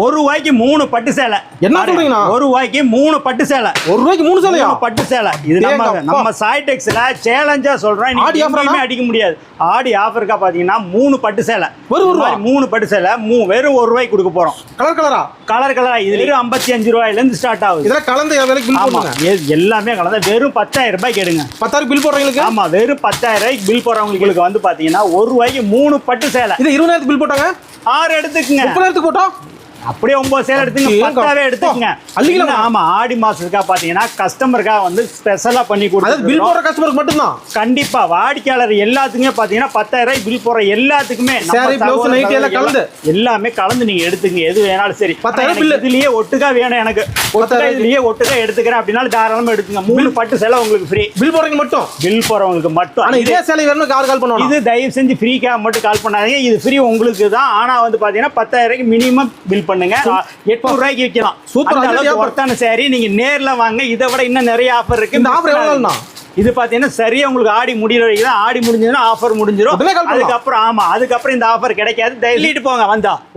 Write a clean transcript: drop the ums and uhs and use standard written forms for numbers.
ஒரு ரூபாய்க்கு 3 பட்டு சேலை. என்ன சொல்றீங்க? ஒரு ரூபாய்க்கு 3 பட்டு சேலை. ஒரு ரூபாய்க்கு 3 சேலையா? பட்டு சேலை. இது நம்ம சாய்டெக்ஸ்ல சேலஞ்சா சொல்றேன். ஆடி ஆஃபர் அடிக்க முடியாது. ஆடி ஆஃபருக்கா பாத்தீங்கன்னா 3 பட்டு சேலை. ஒரு ரூபாய் 3 பட்டு சேலை வெறும் 1 ரூபாய்க்கு கொடுக்க போறோம். கலர் கலரா? கலர் கலரா. இது 55 ரூபாயில இருந்து ஸ்டார்ட் ஆகுது. இதெல்லாம் கலந்து விலைக்கு பில் போடுங்க. எல்லாமே கலந்து வெறும் 10,000 ரூபாய்க்கு எடுங்க. 10,000 பில் போடுறவங்களுக்கு? ஆமா, வெறும் 10,000 ரூபாய்க்கு பில் போடுறவங்களுக்கு வந்து பாத்தீங்கன்னா 1 ரூபாய்க்கு 3 பட்டு சேலை. இது 20,000 பில் போட்டாங்க. 6 எடுத்துக்கங்க. 30,000 போட்டோம். அப்படியே 9 சேலை எடுத்துங்க. 10ஆவே எடுத்துக்கங்க. ஆமா, ஆடி மாசத்துக்கா பாத்தீங்கன்னா கஸ்டமருக்கா வந்து ஸ்பெஷலா பண்ணி கொடுத்து பில் போடுற கஸ்டமருக்கு மட்டும் தான். கண்டிப்பா வாடிக்கையாளர் எல்லாத்துக்குமே பாத்தீங்கன்னா 10,000 ரூபாய் பில் போற எல்லாத்துக்குமே எல்லாமே கலந்து நீங்க எடுத்துங்க. எது வேணாலும் சரி. 10,000 பில் இதுலயே ஒட்டுக்கா வேணும் எனக்கு, இதுலயே ஒட்டுக்கா எடுத்துக்கிறேன் அப்படின்னாலும் தாராளமா எடுத்துங்க. 3 பட்டு சேலை உங்களுக்கு ஃப்ரீ. பில் போறவங்க மட்டும். பில் போறவங்களுக்கு மட்டும். ஆனா இதே சேலை வேணும் கால் பண்ணுவாங்க. இது தயவு செஞ்சு ஃப்ரீக்கா மட்டும் கால் பண்ணாதீங்க. இது ஃப்ரீ உங்களுக்கு தான். ஆனா வந்து பாத்தீங்கன்னா 10,000 ரூபாய்க்கு மினிமம் பில் பண்ணுங்க. 800 ரூபாய்க்கு விற்கலாம். சூப்பர் ஒர்த்தான சாரி. நீங்க நேர்ல வாங்க. இதை விட இன்னும் நிறைய ஆஃபர் இருக்கு. இந்த ஆஃபர் எவ்வளவுனா? இது பாத்தீங்கன்னா சரியா உங்களுக்கு ஆடி முடிகிற வரைக்கும் தான். ஆடி முடிஞ்சதுன்னா ஆஃபர் முடிஞ்சிடும். அதுக்கப்புறம் இந்த ஆஃபர் கிடைக்காது. தள்ளிட்டு போங்க வந்தா.